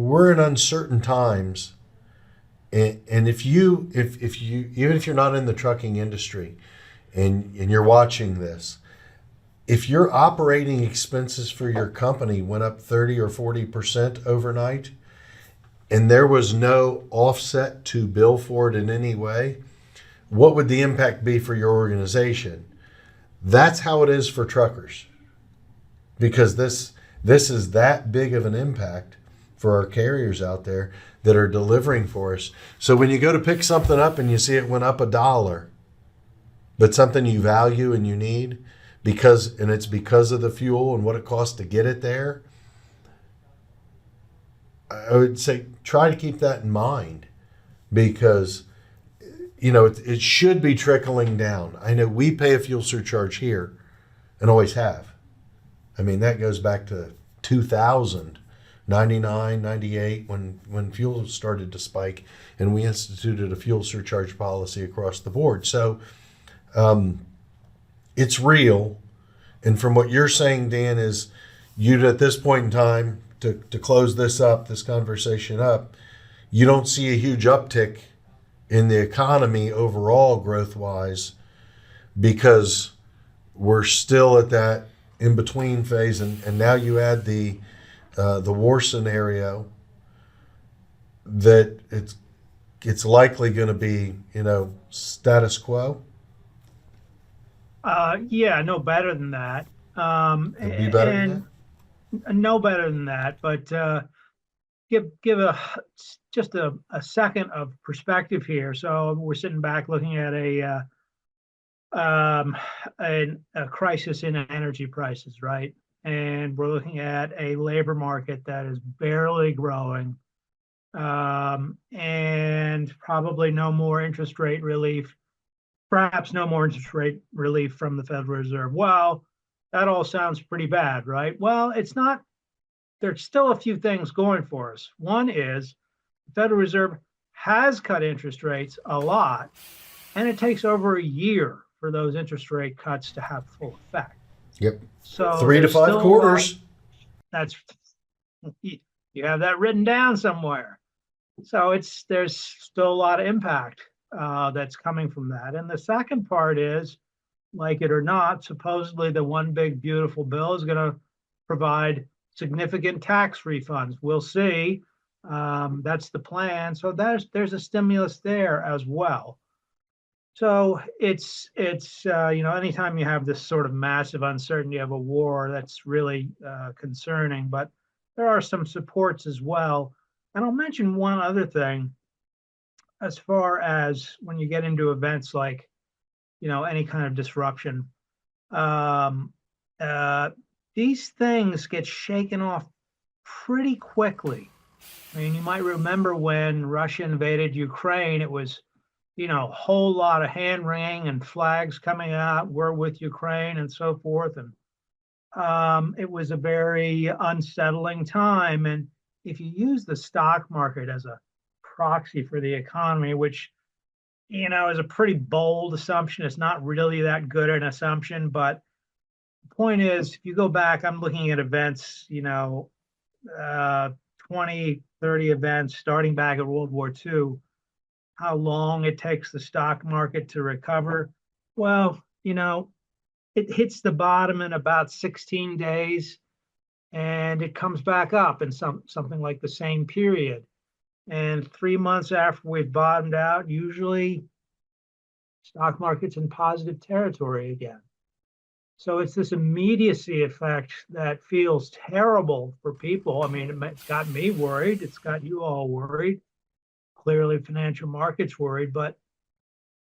we're in uncertain times, and if you even if you're not in the trucking industry, and you're watching this, if your operating expenses for your company went up 30 or 40% overnight, and there was no offset to bill for it in any way, what would the impact be for your organization? That's how it is for truckers, because this is that big of an impact for our carriers out there that are delivering for us. So when you go to pick something up and you see it went up $1, but something you value and you need, it's because of the fuel and what it costs to get it there, I would say try to keep that in mind, because it should be trickling down. I know we pay a fuel surcharge here and always have. I mean, that goes back to 2000, 99, 98, when fuel started to spike, and we instituted a fuel surcharge policy across the board. So it's real. And from what you're saying, Dan, is you'd at this point in time, to close this conversation up, you don't see a huge uptick in the economy overall growth-wise, because we're still at that in-between phase, and now you add the war scenario, that it's likely going to be status quo. Yeah, no better than that. It'd be better than that? No better than that. But give just a second of perspective here. So we're sitting back looking at a crisis in energy prices, right? And we're looking at a labor market that is barely growing, and probably no more interest rate relief, perhaps no more interest rate relief from the Federal Reserve. Well, that all sounds pretty bad, right? Well, it's not. There's still a few things going for us. One is the Federal Reserve has cut interest rates a lot, and it takes over a year for those interest rate cuts to have full effect. Yep. So 3 to 5 quarters. That's, you have that written down somewhere. So there's still a lot of impact that's coming from that. And the second part is, like it or not, supposedly the one big beautiful bill is going to provide significant tax refunds. We'll see. That's the plan. So there's a stimulus there as well. So it's anytime you have this sort of massive uncertainty of a war, that's really concerning. But there are some supports as well. And I'll mention one other thing, as far as when you get into events like any kind of disruption. These things get shaken off pretty quickly. I mean, you might remember when Russia invaded Ukraine, it was, a whole lot of hand wringing and flags coming out, we're with Ukraine and so forth. And it was a very unsettling time. And if you use the stock market as a proxy for the economy, which, is a pretty bold assumption, it's not really that good an assumption, but the point is, if you go back, I'm looking at events, 20, 30 events starting back at World War II, how long it takes the stock market to recover. Well, it hits the bottom in about 16 days, and it comes back up in something like the same period. And 3 months after we've bottomed out, usually stock market's in positive territory again. So it's this immediacy effect that feels terrible for people. I mean, it's got me worried. It's got you all worried. Clearly, financial markets worried, but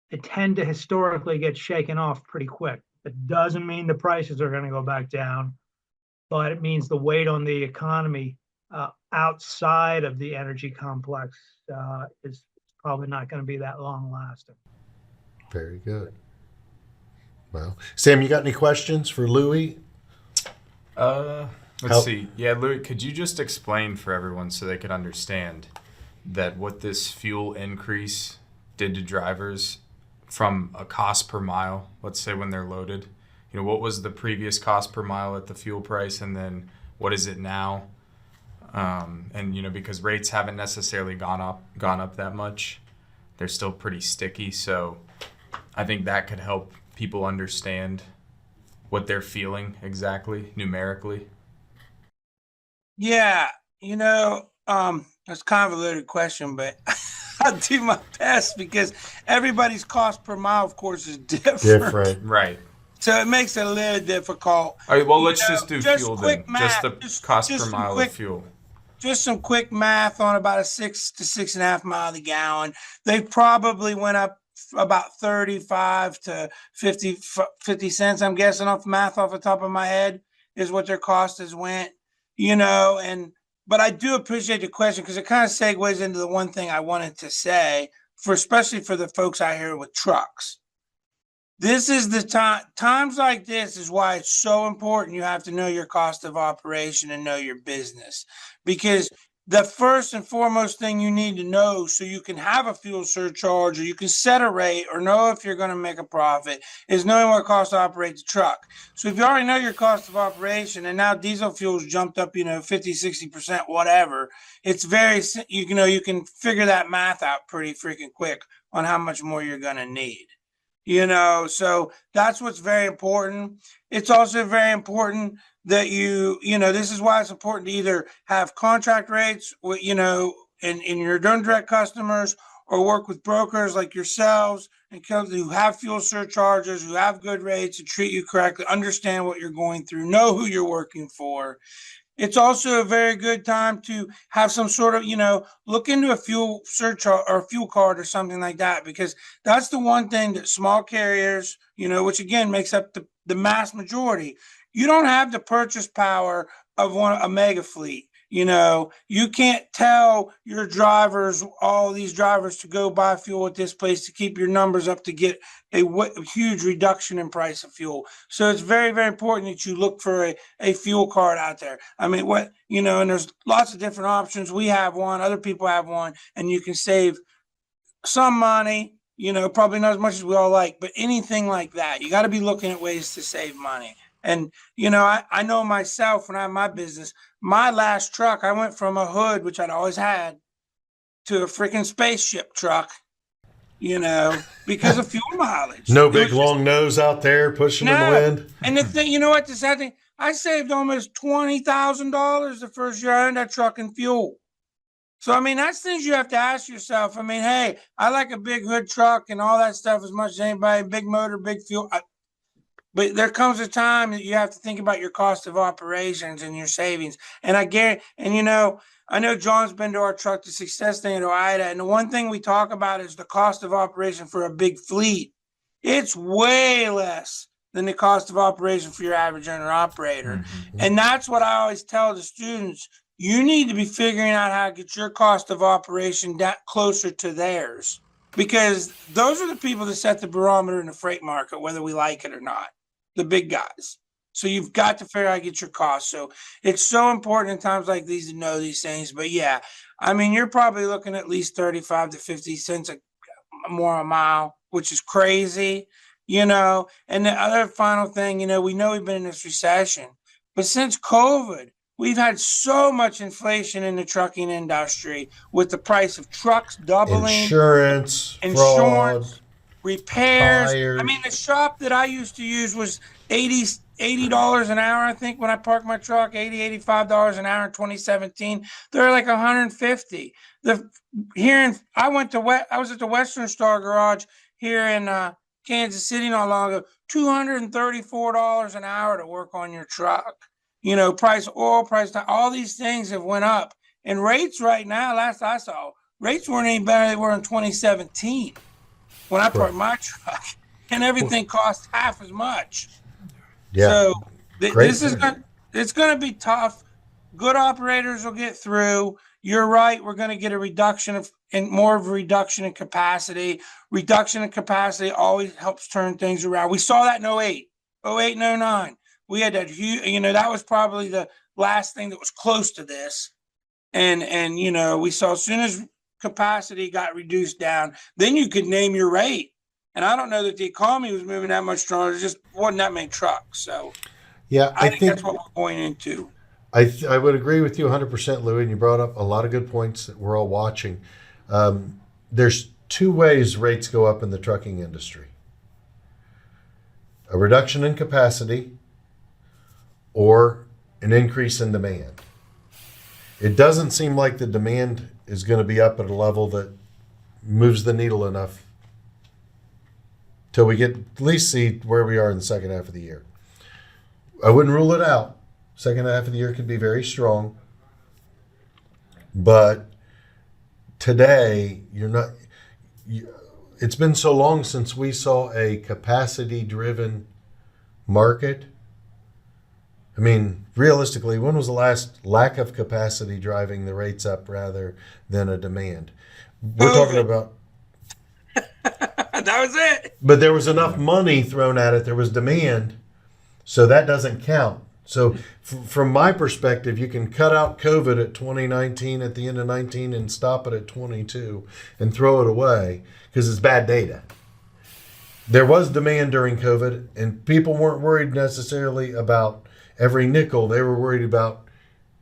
they tend to historically get shaken off pretty quick. It doesn't mean the prices are going to go back down, but it means the weight on the economy outside of the energy complex is probably not going to be that long lasting. Very good. Well, Sam, you got any questions for Lewie? Let's see. Yeah, Lewie, could you just explain for everyone so they could understand that what this fuel increase did to drivers from a cost per mile, let's say when they're loaded? What was the previous cost per mile at the fuel price, and then what is it now? And because rates haven't necessarily gone up that much, they're still pretty sticky. So I think that could help people understand what they're feeling exactly numerically. Yeah, that's kind of a loaded question, but I'll do my best because everybody's cost per mile, of course, is different. Right. So it makes it a little difficult. All right, well, let's just do just fuel quick then. math, Just the cost per some mile of fuel. Just some quick math on about a 6 to 6.5 mile a gallon. They probably went up about 35 to 50 cents. I'm guessing off math off the top of my head is what their cost has went, but I do appreciate the question because it kind of segues into the one thing I wanted to say especially for the folks out here with trucks. This is the times like this is why it's so important. You have to know your cost of operation and know your business, because the first and foremost thing you need to know so you can have a fuel surcharge or you can set a rate or know if you're going to make a profit is knowing what it costs to operate the truck. So if you already know your cost of operation and now diesel fuel's jumped up, 50, 60%, whatever, it's you can figure that math out pretty freaking quick on how much more you're going to need. So that's what's very important. It's also very important that this is why it's important to either have contract rates, and your own direct customers, or work with brokers like yourselves and who have fuel surcharges, who have good rates and treat you correctly, understand what you're going through, know who you're working for. It's also a very good time to have some sort of, look into a fuel surcharge or a fuel card or something like that, because that's the one thing that small carriers, which again makes up the mass majority, you don't have the purchase power of a mega fleet. You can't tell your drivers, all these drivers, to go buy fuel at this place to keep your numbers up to get a huge reduction in price of fuel. So it's very, very important that you look for a fuel card out there. I mean, and there's lots of different options. We have one, other people have one, and you can save some money, probably not as much as we all like, but anything like that, you got to be looking at ways to save money. And, I know myself when I had my business, my last truck, I went from a hood, which I'd always had, to a freaking spaceship truck, because of fuel mileage. No big long nose out there pushing in the wind. And the thing, the sad thing, I saved almost $20,000 the first year I owned that truck in fuel. So, that's things you have to ask yourself. Hey, I like a big hood truck and all that stuff as much as anybody, big motor, big fuel. But there comes a time that you have to think about your cost of operations and your savings. And I guarantee, I know John's been to our Truck to Success thing at OOIDA, and the one thing we talk about is the cost of operation for a big fleet. It's way less than the cost of operation for your average owner operator. Mm-hmm. And that's what I always tell the students. You need to be figuring out how to get your cost of operation closer to theirs, because those are the people that set the barometer in the freight market, whether we like it or not. The big guys. So you've got to figure out how to get your costs. So it's so important in times like these to know these things. But yeah, you're probably looking at least 35 to 50 cents more a mile, which is crazy, And the other final thing, we know we've been in this recession, but since COVID, we've had so much inflation in the trucking industry with the price of trucks doubling, insurance, fraud, repairs. tires. The shop that I used to use was $80 an hour. I think when I parked my truck, $85 an hour in 2017. They're like $150. I was at the Western Star Garage here in Kansas City not long ago. $234 an hour to work on your truck. Oil price, all these things have went up. And rates right now, last I saw, rates weren't any better than they were in 2017. When I parked my truck, and everything costs half as much. Yeah. So it's going to be tough. Good operators will get through. You're right. We're going to get a reduction in capacity. Reduction in capacity always helps turn things around. We saw that in 08 and 09. We had that huge, that was probably the last thing that was close to this. And we saw as soon as capacity got reduced down, then you could name your rate. And I don't know that the economy was moving that much stronger. There just wasn't that many trucks. So yeah, I think that's what we're going into. I would agree with you 100%, Louis, and you brought up a lot of good points that we're all watching. There's two ways rates go up in the trucking industry: a reduction in capacity or an increase in demand. It doesn't seem like the demand is going to be up at a level that moves the needle enough till we get at least see where we are in the second half of the year. I wouldn't rule it out. Second half of the year could be very strong, but today it's been so long since we saw a capacity-driven market. I mean, realistically, when was the last lack of capacity driving the rates up rather than a demand? We're talking about. That was it. But there was enough money thrown at it. There was demand, so that doesn't count. So from my perspective, you can cut out COVID at 2019 at the end of 19 and stop it at 22 and throw it away because it's bad data. There was demand during COVID, and people weren't worried necessarily about every nickel. They were worried about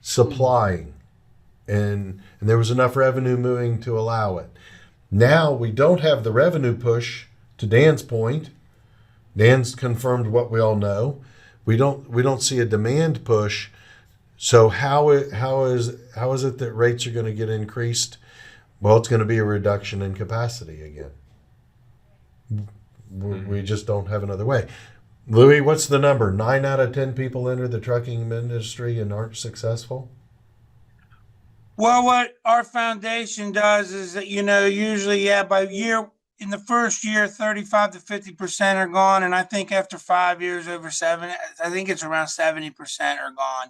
supplying, and there was enough revenue moving to allow it. Now we don't have the revenue push. To Dan's point, Dan's confirmed what we all know. We don't see a demand push. So how is it that rates are going to get increased? Well, it's going to be a reduction in capacity again. We just don't have another way. Louis, what's the number? 9 out of 10 people enter the trucking industry and aren't successful? Well, what our foundation does is that, usually, by year, in the first year, 35 to 50% are gone. And I think after 5 years, I think it's around 70% are gone.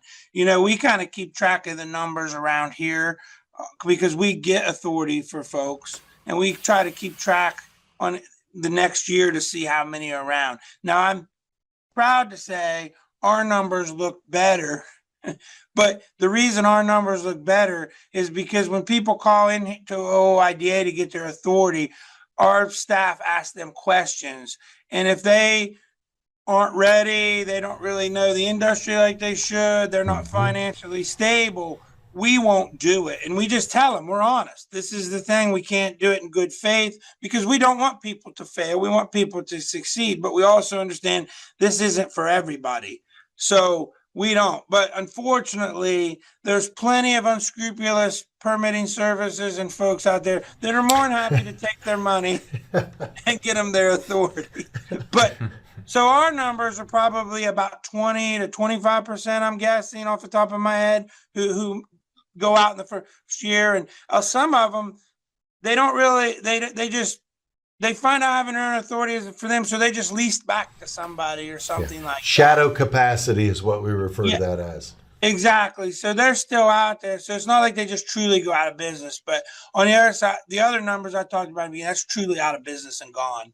We kind of keep track of the numbers around here because we get authority for folks, and we try to keep track on the next year to see how many are around. Now, I'm proud to say our numbers look better. But the reason our numbers look better is because when people call in to OOIDA to get their authority, our staff asks them questions. And if they aren't ready, they don't really know the industry like they should, they're not financially stable, we won't do it. And we just tell them, we're honest. This is the thing. We can't do it in good faith because we don't want people to fail. We want people to succeed. But we also understand this isn't for everybody. So we don't. But unfortunately, there's plenty of unscrupulous permitting services and folks out there that are more than happy to take their money and get them their authority. But so our numbers are probably about 20 to 25%, I'm guessing off the top of my head, who go out in the first year. And some of them, they don't really, they find out having earned authority is for them, so they just leased back to somebody or something like shadow that. capacity is what we refer to that as. Exactly. So they're still out there. So it's not like they just truly go out of business. But on the other side, the other numbers I talked about, that's truly out of business and gone.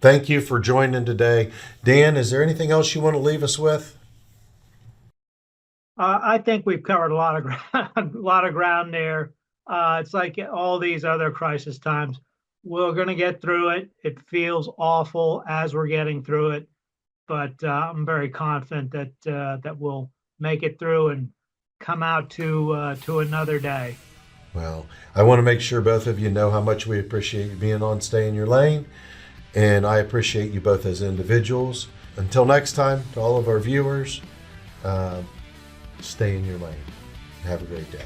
Thank you for joining today. Dan, is there anything else you want to leave us with? I think we've covered a lot of ground there. It's like all these other crisis times. We're going to get through it. It feels awful as we're getting through it, but I'm very confident that we'll make it through and come out to another day. Well, I want to make sure both of you know how much we appreciate you being on Stay in Your Lane, and I appreciate you both as individuals. Until next time, to all of our viewers, stay in your lane. Have a great day.